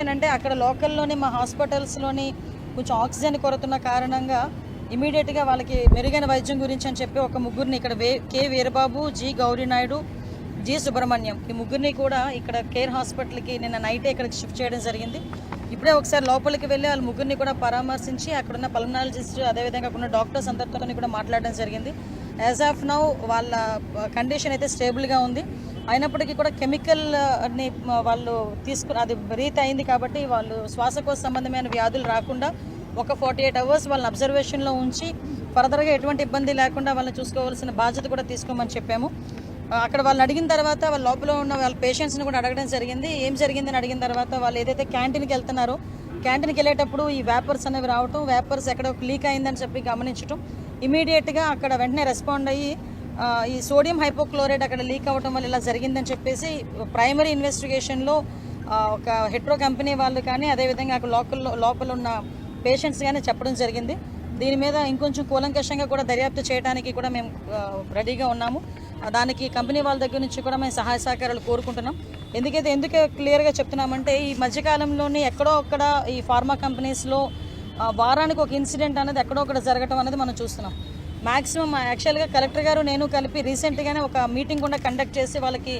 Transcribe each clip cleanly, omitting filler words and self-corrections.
అంటే అక్కడ లోకల్లోని మా హాస్పిటల్స్లోని కొంచెం ఆక్సిజన్ కొరతున్న కారణంగా ఇమీడియట్గా వాళ్ళకి మెరుగైన వైద్యం గురించి అని చెప్పి ఒక ముగ్గురిని ఇక్కడ K Veerababu, G Gauri Naidu, G Subrahmanyam ఈ ముగ్గురిని కూడా ఇక్కడ కేర్ హాస్పిటల్కి నిన్న నైటే ఇక్కడికి షిఫ్ట్ చేయడం జరిగింది. ఇప్పుడే ఒకసారి లోపలికి వెళ్ళి వాళ్ళ ముగ్గురిని కూడా పరామర్శించి అక్కడున్న పల్మనాలజిస్ట్ అదేవిధంగా అక్కడున్న డాక్టర్స్ అందరితో కూడా మాట్లాడడం జరిగింది. యాజ్ ఆఫ్ నౌ వాళ్ళ కండిషన్ అయితే స్టేబుల్గా ఉంది. అయినప్పటికీ కూడా కెమికల్ని వాళ్ళు అది బ్రీత్ అయింది కాబట్టి వాళ్ళు శ్వాసకోశ సంబంధమైన వ్యాధులు రాకుండా ఒక 48 అవర్స్ వాళ్ళని అబ్జర్వేషన్లో ఉంచి ఫర్దర్గా ఎటువంటి ఇబ్బంది లేకుండా వాళ్ళని చూసుకోవాల్సిన బాధ్యత కూడా తీసుకోమని చెప్పాము. అక్కడ వాళ్ళని అడిగిన తర్వాత వాళ్ళ లోపల ఉన్న వాళ్ళ పేషెంట్స్ని కూడా అడగడం జరిగింది. ఏం జరిగిందని అడిగిన తర్వాత వాళ్ళు ఏదైతే క్యాంటీన్కి వెళ్తున్నారో క్యాంటీన్కి వెళ్ళేటప్పుడు ఈ వేపర్స్ అనేవి రావటం, వేపర్స్ ఎక్కడ లీక్ అయిందని చెప్పి గమనించడం, ఇమీడియట్గా అక్కడ వెంటనే రెస్పాండ్ అయ్యి ఈ సోడియం హైపోక్లోరైడ్ అక్కడ లీక్ అవ్వడం వల్ల ఇలా జరిగిందని చెప్పేసి ప్రైమరీ ఇన్వెస్టిగేషన్లో ఒక హెట్రో కంపెనీ వాళ్ళు కానీ అదేవిధంగా అక్కడ లోపల ఉన్న పేషెంట్స్ కానీ చెప్పడం జరిగింది. దీని మీద ఇంకొంచెం కూలంకషంగా కూడా దర్యాప్తు చేయడానికి కూడా మేము రెడీగా ఉన్నాము. దానికి కంపెనీ వాళ్ళ దగ్గర నుంచి కూడా మేము సహాయ సహకారాలు కోరుకుంటున్నాం. ఎందుకు క్లియర్గా చెప్తున్నామంటే ఈ మధ్యకాలంలోని ఎక్కడో ఒక్కడ ఈ ఫార్మా కంపెనీస్లో వారానికి ఒక ఇన్సిడెంట్ అనేది ఎక్కడో ఒకటి జరగడం అనేది మనం చూస్తున్నాం. మ్యాక్సిమం యాక్చువల్గా కలెక్టర్ గారు నేను కలిపి రీసెంట్గానే ఒక మీటింగ్ కూడా కండక్ట్ చేసి వాళ్ళకి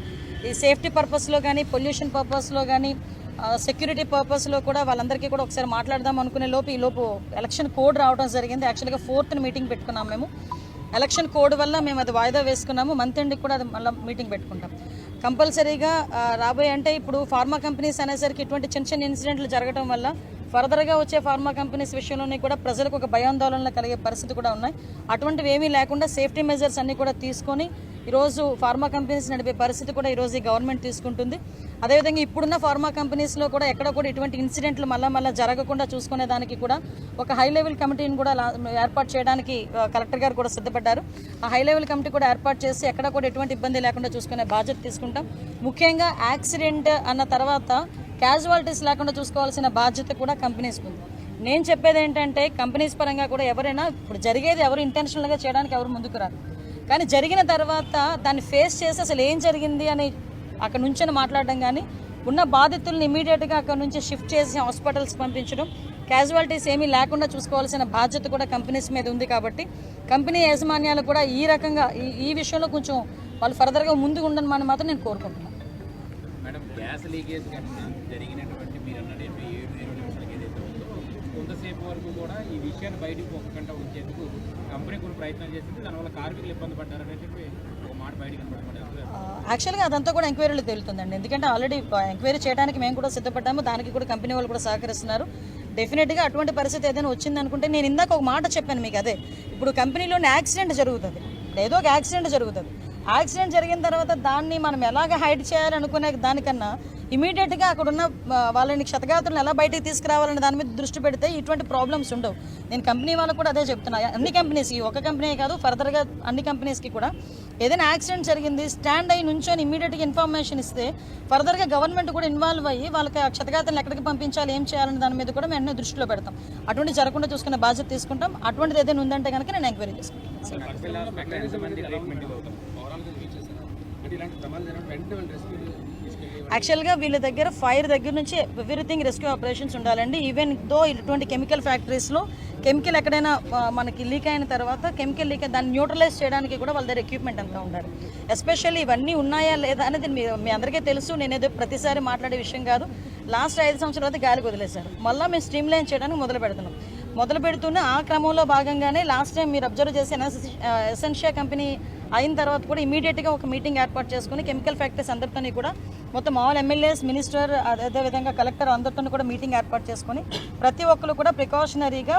ఈ సేఫ్టీ పర్పస్లో కానీ పొల్యూషన్ పర్పస్లో కానీ సెక్యూరిటీ పర్పస్లో కూడా వాళ్ళందరికీ కూడా ఒకసారి మాట్లాడదాం అనుకునే లోపు ఎలక్షన్ కోడ్ రావడం జరిగింది. యాక్చువల్గా 4th మీటింగ్ పెట్టుకున్నాం మేము. ఎలక్షన్ కోడ్ వల్ల మేము అది వాయిదా వేసుకున్నాము. మంత్ ఎండ్కి కూడా అది మళ్ళీ మీటింగ్ పెట్టుకుంటాం. కంపల్సరీగా రాబోయే అంటే ఇప్పుడు ఫార్మా కంపెనీస్ అనేసరికి ఇటువంటి చిన్న ఇన్సిడెంట్లు జరగడం వల్ల ఫర్దర్గా వచ్చే ఫార్మా కంపెనీస్ విషయంలోనే కూడా ప్రజలకు ఒక భయాందోళనలు కలిగే పరిస్థితి కూడా ఉన్నాయి. అటువంటివి ఏమీ లేకుండా సేఫ్టీ మెజర్స్ అన్నీ కూడా తీసుకొని ఈరోజు ఫార్మా కంపెనీస్ నడిపే పరిస్థితి కూడా ఈరోజు ఈ గవర్నమెంట్ తీసుకుంటుంది. అదేవిధంగా ఇప్పుడున్న ఫార్మా కంపెనీస్లో కూడా ఎక్కడ కూడా ఇటువంటి ఇన్సిడెంట్లు మళ్ళీ జరగకుండా చూసుకునే దానికి కూడా ఒక హై లెవెల్ కమిటీని కూడా ఏర్పాటు చేయడానికి కలెక్టర్ గారు కూడా సిద్ధపడ్డారు. ఆ హై లెవెల్ కమిటీ కూడా ఏర్పాటు చేసి ఎక్కడ కూడా ఎటువంటి ఇబ్బంది లేకుండా చూసుకునే బాధ్యత తీసుకుంటాం. ముఖ్యంగా యాక్సిడెంట్ అన్న తర్వాత క్యాజువాలిటీస్ లేకుండా చూసుకోవాల్సిన బాధ్యత కూడా కంపెనీస్కి ఉంది. నేను చెప్పేది ఏంటంటే కంపెనీస్ పరంగా కూడా ఎవరైనా ఇప్పుడు జరిగేది ఎవరు ఇంటెన్షనల్గా చేయడానికి ఎవరు ముందుకు రారు. కానీ జరిగిన తర్వాత దాన్ని ఫేస్ చేసి అసలు ఏం జరిగింది అని అక్కడ నుంచి మాట్లాడడం కానీ ఉన్న బాధితులను ఇమీడియట్గా అక్కడ నుంచి షిఫ్ట్ చేసి హాస్పిటల్స్కి పంపించడం, క్యాజువాలిటీస్ ఏమీ లేకుండా చూసుకోవాల్సిన బాధ్యత కూడా కంపెనీస్ మీద ఉంది. కాబట్టి కంపెనీ యాజమాన్యాలు కూడా ఈ రకంగా ఈ విషయంలో కొంచెం వాళ్ళు ఫర్దర్గా ముందుకు ఉండని మనం మాత్రం నేను కోరుకుంటున్నాను. మేడం, గ్యాస్ లీకేజ్ జరిగినటువంటి మీరు అన్నది 7 నిమిషాలకి ఏదైతే ఉందో కొంతసేపు వరకు కూడా ఈ విషయాన్ని బయటకు పోకుండా ఉంచేందుకు కంపెనీ కొన్ని ప్రయత్నాలు చేసింది. దానివల్ల కార్మికులు ఇబ్బంది పడ్డారని చెప్పి ఒక మాట బయటకు కనపడమని యాక్చువల్గా అదంతా కూడా ఎంక్వైరీలో తేలుతుందండి. ఎందుకంటే ఆల్రెడీ ఎంక్వైరీ చేయడానికి మేము కూడా సిద్ధపడ్డాము. దానికి కూడా కంపెనీ వాళ్ళు కూడా సహకరిస్తున్నారు. డెఫినెట్గా అటువంటి పరిస్థితి ఏదైనా వచ్చిందనుకుంటే నేను ఇందాక ఒక మాట చెప్పాను మీకు. అదే ఇప్పుడు కంపెనీలోని యాక్సిడెంట్ జరుగుతుంది, ఏదో ఒక యాక్సిడెంట్ జరుగుతుంది. యాక్సిడెంట్ జరిగిన తర్వాత దాన్ని మనం ఎలాగ హైడ్ చేయాలనుకునే దానికన్నా ఇమీడియట్గా అక్కడ ఉన్న వాళ్ళని క్షతగాత్రులను ఎలా బయటికి తీసుకురావాలనే దాని మీద దృష్టి పెడితే ఇటువంటి ప్రాబ్లమ్స్ ఉండవు. నేను కంపెనీ వాళ్ళకు కూడా అదే చెప్తున్నా. అన్ని కంపెనీస్కి, ఒక కంపెనీ కాదు, ఫర్దర్గా అన్ని కంపెనీస్కి కూడా ఏదైనా యాక్సిడెంట్ జరిగింది స్టాండ్ అయ్యి నుంచొని ఇమీడియట్గా ఇన్ఫర్మేషన్ ఇస్తే ఫర్దర్గా గవర్నమెంట్ కూడా ఇన్వాల్వ్ అయ్యి వాళ్ళకి క్షతగాత్రులను ఎక్కడికి పంపించాలి, ఏం చేయాలనే దాని మీద కూడా మేము దృష్టిలో పెడతాం. అటువంటి జరగకుండా చూసుకునే బాధ్యత తీసుకుంటాం. అటువంటిది ఏదైనా ఉందంటే కనుక నేను ఎంక్వైరీ చేసుకుంటాను. యాక్చువల్గా వీళ్ళ దగ్గర ఫైర్ దగ్గర నుంచి ఎవ్రీథింగ్ రెస్క్యూ ఆపరేషన్స్ ఉండాలండి. ఈవెన్ దో ఇటువంటి కెమికల్ ఫ్యాక్టరీస్లో కెమికల్ ఎక్కడైనా మనకి లీక్ అయిన తర్వాత కెమికల్ లీక్ దాన్ని న్యూట్రలైజ్ చేయడానికి కూడా వాళ్ళ దగ్గర ఎక్విప్మెంట్ అంతా ఉండాలి. ఎస్పెషల్లీ ఇవన్నీ ఉన్నాయా లేదా అనేది మీ అందరికీ తెలుసు. నేనేదో ప్రతిసారి మాట్లాడే విషయం కాదు. లాస్ట్ 5 సంవత్సరాల అయితే గాలికి వదిలేశారు. మళ్ళీ మేము స్ట్రీమ్ లైన్ చేయడానికి మొదలు పెడుతూనే ఆ క్రమంలో భాగంగానే లాస్ట్ టైం మీరు అబ్జర్వ్ చేసిన ఎసెన్షియా కంపెనీ అయిన తర్వాత కూడా ఇమీడియట్గా ఒక మీటింగ్ ఏర్పాటు చేసుకుని కెమికల్ ఫ్యాక్టరీస్ అందరితో కూడా మొత్తం ఆల్ ఎమ్మెల్యేస్, మినిస్టర్, అదేవిధంగా కలెక్టర్ అందరితో కూడా మీటింగ్ ఏర్పాటు చేసుకుని ప్రతి ఒక్కరు కూడా ప్రికాషనరీగా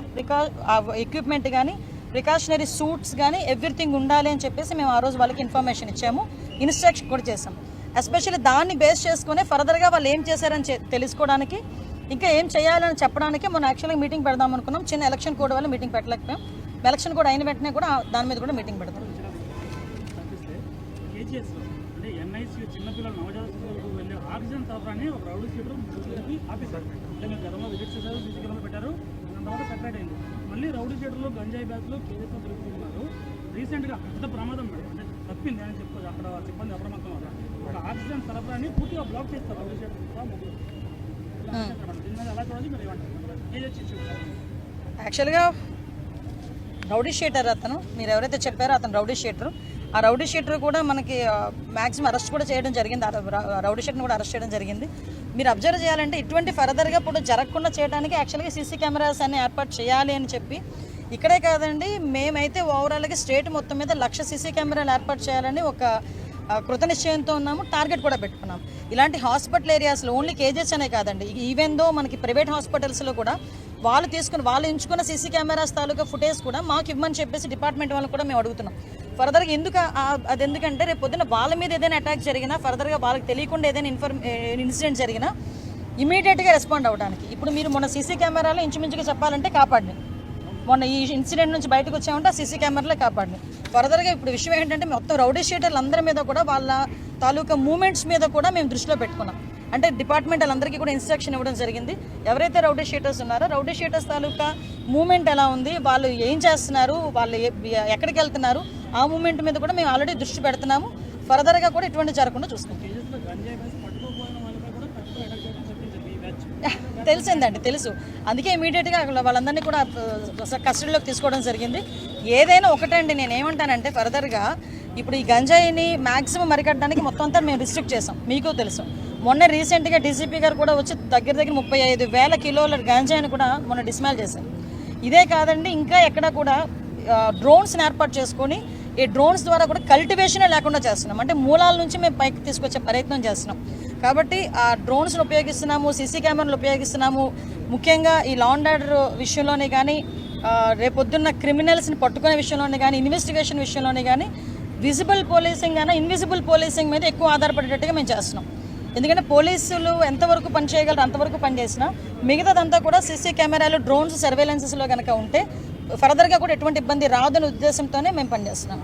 ఎక్విప్మెంట్ కానీ ప్రికాషనరీ సూట్స్ కానీ ఎవ్రీథింగ్ ఉండాలి అని చెప్పేసి మేము ఆ రోజు వాళ్ళకి ఇన్ఫర్మేషన్ ఇచ్చాము, ఇన్స్ట్రక్షన్ కూడా చేసాం. ఎస్పెషల్లీ దాన్ని బేస్ చేసుకుని ఫర్దర్గా వాళ్ళు ఏం చేశారని తెలుసుకోవడానికి, ఇంకా ఏం చేయాలని చెప్పడానికి మనం యాక్చువల్గా మీటింగ్ పెడదాం అనుకున్నాం. చిన్న ఎలక్షన్ కోడ్ వల్ల మీటింగ్ పెట్టలేకపోయాం. ఎలక్షన్ కోడ్ అయిన వెంటనే కూడా దాని మీద కూడా మీటింగ్ పెడతాం. అంటే ఎన్ఐసి చిన్నపిల్లలు నవజాతకు వెళ్ళే ఆక్సిజన్ సరఫరాని ఒక రౌడీ షీటర్ ఆపేశారు. అంటే మీరు గతంలో విజిట్ చేశారు, సీసీ పెట్టారు, దాని తర్వాత సెపరేట్ అయింది. మళ్ళీ రౌడీ షీటర్లు గంజాయి బ్యాగ్లు కేజీతో దొరుకుతున్నారు. రీసెంట్గా పెద్ద ప్రమాదం మేడం, అంటే తప్పింది అని చెప్పి అక్కడ సిబ్బంది అప్రమత్తం వల్ల ఒక ఆక్సిజన్ సరఫరాని పూర్తిగా బ్లాక్ చేస్తారు రౌడీ షీటర్. దీని మీద ఎలా చూడాలి మీరు ఏమంటారు? కేజెస్ ఇష్యూ యాక్చువల్గా రౌడీ షీటర్ అతను, మీరు ఎవరైతే చెప్పారో అతను రౌడీ షీటర్. ఆ రౌడీ షీటర్ కూడా మనకి మ్యాక్సిమం అరెస్ట్ కూడా చేయడం జరిగింది. రౌడీ షీటర్ని కూడా అరెస్ట్ చేయడం జరిగింది. మీరు అబ్జర్వ్ చేయాలంటే ఇటువంటి ఫర్దర్గా ఇప్పుడు జరగకుండా చేయడానికి యాక్చువల్గా సీసీ కెమెరాస్ అన్ని ఏర్పాటు చేయాలి అని చెప్పి ఇక్కడే కాదండి, మేమైతే ఓవరాల్గా స్టేట్ మొత్తం మీద 1,00,000 సీసీ కెమెరాలు ఏర్పాటు చేయాలని ఒక కృత నిశ్చయంతో ఉన్నాము. టార్గెట్ కూడా పెట్టుకున్నాం. ఇలాంటి హాస్పిటల్ ఏరియాస్లో ఓన్లీ కేజెస్ అనే కాదండి, ఈవెన్ దో మనకి ప్రైవేట్ హాస్పిటల్స్లో కూడా వాళ్ళు ఎంచుకున్న సీసీ కెమెరాస్ తాలూకా ఫుటేజ్ కూడా మాకు ఇవ్వమని చెప్పేసి డిపార్ట్మెంట్ వాళ్ళని కూడా మేము అడుగుతున్నాం. ఫర్దర్గా అది ఎందుకంటే రేపు పొద్దున్న వాళ్ళ మీద ఏదైనా అటాక్ జరిగినా, ఫర్దర్గా వాళ్ళకి తెలియకుండా ఏదైనా ఇన్సిడెంట్ జరిగినా ఇమీడియట్గా రెస్పాండ్ అవ్వడానికి. ఇప్పుడు మీరు మొన్న సీసీ కెమెరాలో ఇంచుమించుగా చెప్పాలంటే కాపాడినాయి. మొన్న ఈ ఇన్సిడెంట్ నుంచి బయటకు వచ్చామంటే ఆ సీసీ కెమెరాలే కాపాడినాయి. ఫర్దర్గా ఇప్పుడు విషయం ఏంటంటే మొత్తం రౌడీ షీటర్లు అందరి మీద కూడా వాళ్ళ తాలూకా మూమెంట్స్ మీద కూడా మేము దృష్టిలో పెట్టుకున్నాం. అంటే డిపార్ట్మెంట్ వాళ్ళందరికీ కూడా ఇన్స్ట్రక్షన్ ఇవ్వడం జరిగింది. ఎవరైతే రౌడీ షీటర్స్ ఉన్నారో రౌడీ షీటర్స్ తాలూకా మూమెంట్ ఎలా ఉంది, వాళ్ళు ఏం చేస్తున్నారు, వాళ్ళు ఎక్కడికి వెళ్తున్నారు, ఆ మూమెంట్ మీద కూడా మేము ఆల్రెడీ దృష్టి పెడుతున్నాము. ఫర్దర్గా కూడా ఇటువంటి జరగకుండా చూసుకుంటాం. తెలిసిందండి, తెలుసు. అందుకే ఇమీడియట్గా వాళ్ళందరినీ కూడా కస్టడీలోకి తీసుకోవడం జరిగింది. ఏదైనా ఒకటండి, నేను ఏమంటానంటే ఫర్దర్గా ఇప్పుడు ఈ గంజాయిని మ్యాక్సిమం అరికట్టడానికి మొత్తం అంతా మేము రిస్ట్రిక్ట్ చేసాం. మీకు తెలుసు, మొన్న రీసెంట్గా డీసీపీ గారు కూడా వచ్చి దగ్గర 35,000 కిలోల గంజాయిని కూడా మొన్న డిస్మాల్ చేశారు. ఇదే కాదండి, ఇంకా ఎక్కడ కూడా డ్రోన్స్ని ఏర్పాటు చేసుకొని ఈ డ్రోన్స్ ద్వారా కూడా కల్టివేషనే లేకుండా చేస్తున్నాం. అంటే మూలాల నుంచి మేము పైకి తీసుకొచ్చే ప్రయత్నం చేస్తున్నాం. కాబట్టి ఆ డ్రోన్స్ని ఉపయోగిస్తున్నాము, సీసీ కెమెరాలు ఉపయోగిస్తున్నాము. ముఖ్యంగా ఈ లా అండ్ ఆర్డర్ విషయంలోనే కానీ, రేపొద్దున్న క్రిమినల్స్ని పట్టుకునే విషయంలోనే కానీ, ఇన్వెస్టిగేషన్ విషయంలోనే కానీ విజిబుల్ పోలీసింగ్ అయినా ఇన్విజిబుల్ పోలీసింగ్ మీద ఎక్కువ ఆధారపడేటట్టుగా మేము చేస్తున్నాం. ఎందుకంటే పోలీసులు ఎంతవరకు పని చేయగలరు అంతవరకు పనిచేసినా మిగతాదంతా కూడా సీసీ కెమెరాలు, డ్రోన్స్, సర్వేలెన్సెస్లో కనుక ఉంటే ఫర్దర్గా కూడా ఎటువంటి ఇబ్బంది రాదనే ఉద్దేశంతోనే మేము పనిచేస్తున్నాం.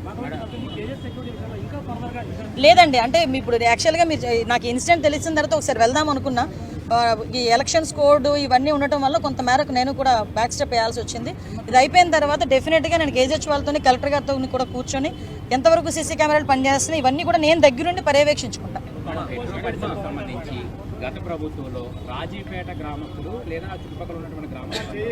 లేదండి, అంటే ఇప్పుడు యాక్చువల్గా మీరు నాకు ఇన్సిడెంట్ తెలిసిన తర్వాత ఒకసారి వెళ్దాం అనుకున్నా. ఈ ఎలక్షన్స్ కోడ్ ఇవన్నీ ఉండటం వల్ల కొంత మేరకు నేను కూడా బ్యాక్ స్టెప్ వేయాల్సి వచ్చింది. ఇది అయిపోయిన తర్వాత డెఫినెట్గా నేను కేజీహెచ్ వాళ్ళతో, కలెక్టర్ గారితో కూడా కూర్చొని ఎంతవరకు సీసీ కెమెరాలు పనిచేస్తున్నాయి ఇవన్నీ కూడా నేను దగ్గరుండి పర్యవేక్షించుకుంటాను. సంబంధించి గత ప్రభుత్వంలో రాజీపేట గ్రామస్తులు లేదా చుట్టుపక్కల ఉన్నటువంటి గ్రామాలు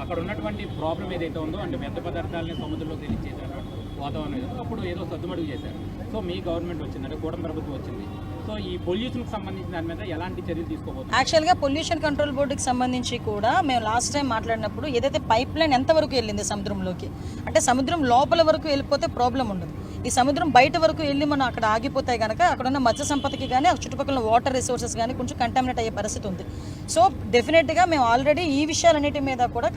అక్కడ ఉన్నటువంటి ప్రాబ్లం ఏదైతే ఉందో, అంటే వ్యర్థ పదార్థాలని సముద్రంలోకి తెలియచేసేటువంటి వాతావరణం అప్పుడు ఏదో సద్దుమడుగు చేశారు. సో మీ గవర్నమెంట్ వచ్చింది, అంటే కూటమి ప్రభుత్వం వచ్చింది. సో ఈ పొల్యూషన్కి సంబంధించిన దాని మీద ఎలాంటి చర్యలు తీసుకోబోతుంది? యాక్చువల్గా పొల్యూషన్ కంట్రోల్ బోర్డుకి సంబంధించి కూడా మేము లాస్ట్ టైం మాట్లాడినప్పుడు ఏదైతే పైప్ లైన్ ఎంతవరకు వెళ్ళింది సముద్రంలోకి, అంటే సముద్రం లోపల వరకు వెళ్ళిపోతే ప్రాబ్లం ఉండదు. ఈ సముద్రం బయట వరకు వెళ్ళి మనం అక్కడ ఆగిపోతే కనుక అక్కడ ఉన్న మత్స్య సంపదకి కానీ, చుట్టుపక్కల వాటర్ రిసోర్సెస్ కానీ కొంచెం కంటామినేట్ అయ్యే పరిస్థితి ఉంది. సో డెఫినెట్గా మేము ఆల్రెడీ ఈ విషయాలన్నిటి మీద కూడా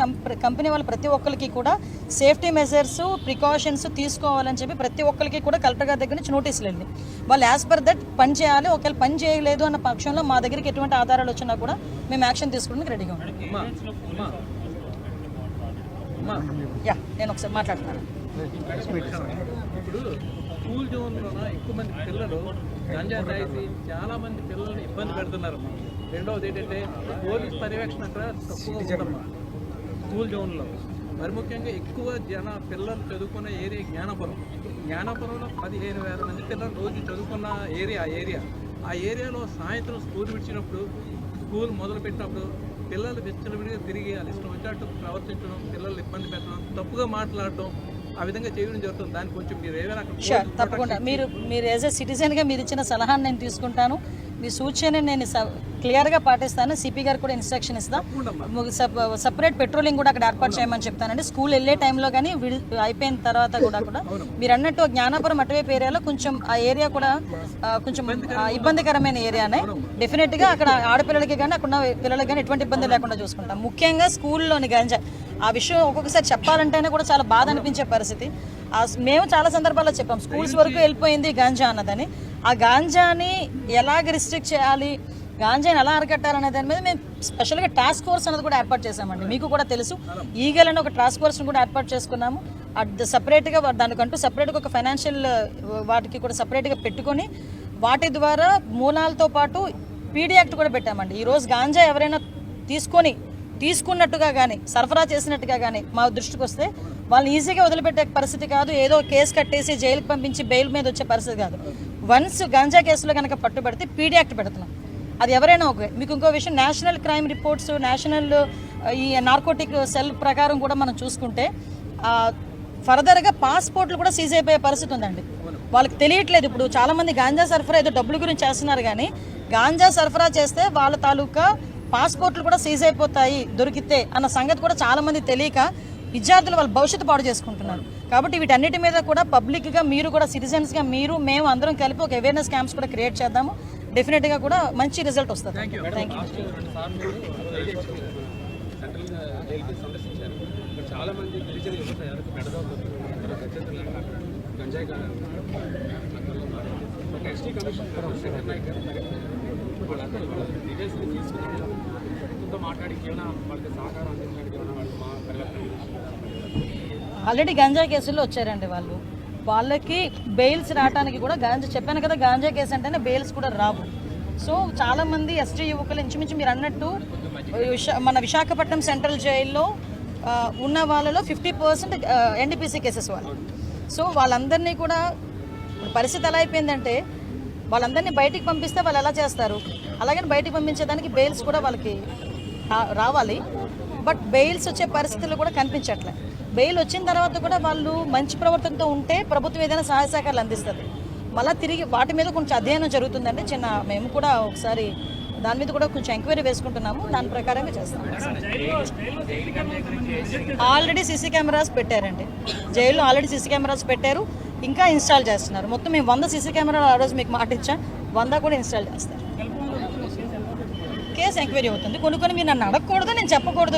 కంపెనీ వాళ్ళు ప్రతి ఒక్కరికి కూడా సేఫ్టీ మెజర్స్, ప్రికాషన్స్ తీసుకోవాలని చెప్పి ప్రతి ఒక్కరికి కూడా కలెక్టర్ గారి దగ్గర నుంచి నోటీసులు వెళ్ళి వాళ్ళు యాజ్ పర్ దట్ పని చేయాలి. ఒకవేళ పని చేయలేదు అన్న పక్షంలో మా దగ్గరికి ఎటువంటి ఆధారాలు వచ్చినా కూడా మేము యాక్షన్ తీసుకోవడానికి రెడీగా ఉన్నాం. నేను ఒకసారి మాట్లాడతాను. ఇప్పుడు స్కూల్ జోన్లో ఎక్కువ మంది పిల్లలు గంజా తాగి చాలా మంది పిల్లల్ని ఇబ్బంది పెడుతున్నారు. రెండవది ఏంటంటే పోలీస్ పర్యవేక్షణ అక్కడ తక్కువగా ఉందమ్మా స్కూల్ జోన్లో. మరి ముఖ్యంగా ఎక్కువ పిల్లలు చదువుకున్న ఏరియా జ్ఞానపురంలో 15,000 మంది పిల్లలు రోజు చదువుకున్న ఏరియా. ఆ ఏరియాలో సాయంత్రం స్కూల్ విడిచినప్పుడు, స్కూల్ మొదలుపెట్టినప్పుడు పిల్లలు విచ్చలవిడిగా తిరిగి వాళ్ళు ఇష్టం వచ్చినట్టు ప్రవర్తించడం, పిల్లలు ఇబ్బంది పెట్టడం, తప్పుగా మాట్లాడటం, ఆ విధంగా చేయడం జరుగుతుంది. దానికి కొంచెం మీరు ఏమైనా తప్పకుండా మీరు యాజ్ ఎ సిటిజన్గా మీరు ఇచ్చిన సలహాను నేను తీసుకుంటాను. మీ సూచన నేను క్లియర్గా పాటిస్తాను. సిపి గారు కూడా ఇన్స్ట్రక్షన్ ఇస్తాం. సపరేట్ పెట్రోలింగ్ కూడా అక్కడ ఏర్పాటు చేయమని చెప్తానండి. స్కూల్ వెళ్ళే టైంలో కానీ అయిపోయిన తర్వాత కూడా మీరు అన్నట్టు జ్ఞానాపురం అటువైపు ఏరియాలో కొంచెం ఆ ఏరియా కూడా కొంచెం ఇబ్బందికరమైన ఏరియానే. డెఫినెట్గా అక్కడ ఆడపిల్లలకి కానీ అక్కడ పిల్లలకి కానీ ఎటువంటి ఇబ్బంది లేకుండా చూసుకుంటాం. ముఖ్యంగా స్కూల్లోని గంజా ఆ విషయం ఒక్కొక్కసారి చెప్పాలంటేనే కూడా చాలా బాధ అనిపించే పరిస్థితి. మేము చాలా సందర్భాల్లో చెప్పాం స్కూల్స్ వరకు వెళ్ళిపోయింది గాంజా అన్నదని. ఆ గాంజాని ఎలాగ రిస్ట్రిక్ట్ చేయాలి, గాంజాని ఎలా అరికట్టాలనే దాని మీద మేము స్పెషల్గా టాస్క్ ఫోర్స్ అనేది కూడా ఏర్పాటు చేశామండి. మీకు కూడా తెలుసు, ఈగల్ అని ఒక టాస్క్ ఫోర్స్ని కూడా ఏర్పాటు చేసుకున్నాము. సపరేట్గా దానికంటూ సపరేట్గా ఒక ఫైనాన్షియల్ వాటికి కూడా సపరేట్గా పెట్టుకొని వాటి ద్వారా మూలాలతో పాటు పీడీ యాక్ట్ కూడా పెట్టామండి. ఈరోజు గాంజా ఎవరైనా తీసుకున్నట్టుగా కానీ సరఫరా చేసినట్టుగా కానీ మా దృష్టికి వస్తే వాళ్ళని ఈజీగా వదిలిపెట్టే పరిస్థితి కాదు. ఏదో కేసు కట్టేసి జైలుకి పంపించి బెయిల్ మీద వచ్చే పరిస్థితి కాదు. వన్స్ గంజా కేసులో కనుక పట్టుబడితే పీడీ యాక్ట్ పెడుతున్నాం. అది ఎవరైనా ఓకే. మీకు ఇంకో విషయం, నేషనల్ క్రైమ్ రిపోర్ట్స్, నేషనల్ ఈ నార్కోటిక్ సెల్ ప్రకారం కూడా మనం చూసుకుంటే ఫర్దర్గా పాస్పోర్ట్లు కూడా సీజ్ అయిపోయే పరిస్థితి ఉందండి. వాళ్ళకి తెలియట్లేదు. ఇప్పుడు చాలామంది గాంజా సరఫరా ఏదో డబ్బుల గురించి చేస్తున్నారు, కానీ గాంజా సరఫరా చేస్తే వాళ్ళ తాలూకా పాస్పోర్ట్లు కూడా సీజ్ అయిపోతాయి దొరికితే అన్న సంగతి కూడా చాలామంది తెలియక విద్యార్థులు వాళ్ళ భవిష్యత్తు పాడు చేసుకుంటున్నారు. కాబట్టి వీటన్నిటి మీద కూడా పబ్లిక్గా మీరు కూడా సిటిజన్స్గా మేము అందరం కలిపి ఒక అవేర్నెస్ క్యాంప్స్ కూడా క్రియేట్ చేద్దాము. డెఫినెట్గా కూడా మంచి రిజల్ట్ వస్తుంది. Thank you. సందర్శించారు. ఇక్కడ చాలా మంది గిరిజన యువత ఎవరికి పెడదవుతుంది గంజాయి ఒక ఎస్టీ కమిషన్ వాళ్ళందరూ డీటెయిల్స్ తీసుకుని మాట్లాడి ఏమైనా వాళ్ళకి సహకారం అందించడానికి ఏమైనా వాళ్ళు మా ఆల్రెడీ గంజా కేసుల్లో వచ్చారండి వాళ్ళు. వాళ్ళకి బెయిల్స్ రావడానికి కూడా చెప్పాను కదా, గాంజా కేసు అంటేనే బెయిల్స్ కూడా రావు. సో చాలామంది ఎస్టీ యువకులు ఇంచుమించు మీరు అన్నట్టు మన విశాఖపట్నం సెంట్రల్ జైల్లో ఉన్న వాళ్ళలో 50% ఎన్డీపీసీ కేసెస్ వాళ్ళు. సో వాళ్ళందరినీ కూడా పరిస్థితి ఎలా అయిపోయిందంటే వాళ్ళందరినీ బయటికి పంపిస్తే వాళ్ళు ఎలా చేస్తారు, అలాగని బయటికి పంపించేదానికి బెయిల్స్ కూడా వాళ్ళకి రావాలి. బట్ బెయిల్స్ వచ్చే పరిస్థితులు కూడా కనిపించట్లే. బెయిల్ వచ్చిన తర్వాత కూడా వాళ్ళు మంచి ప్రవర్తనతో ఉంటే ప్రభుత్వం ఏదైనా సహాయ సహకారాలు అందిస్తుంది. మళ్ళీ తిరిగి వాటి మీద కొంచెం అధ్యయనం జరుగుతుందండి. మేము కూడా ఒకసారి దాని మీద కూడా కొంచెం ఎంక్వైరీ వేసుకుంటున్నాము. దాని ప్రకారంగా చేస్తాము. ఆల్రెడీ సీసీ కెమెరాస్ పెట్టారండి జైల్లో. ఆల్రెడీ సీసీ కెమెరాస్ పెట్టారు, ఇంకా ఇన్స్టాల్ చేస్తున్నారు. మొత్తం మేము 100 సీసీ కెమెరాలు ఆ రోజు మీకు మాట ఇచ్చాం, 100 కూడా ఇన్స్టాల్ చేస్తారు. కేసు ఎంక్వైరీ అవుతుంది. కొన్ని మీరు నన్ను అడగకూడదు, నేను చెప్పకూడదు.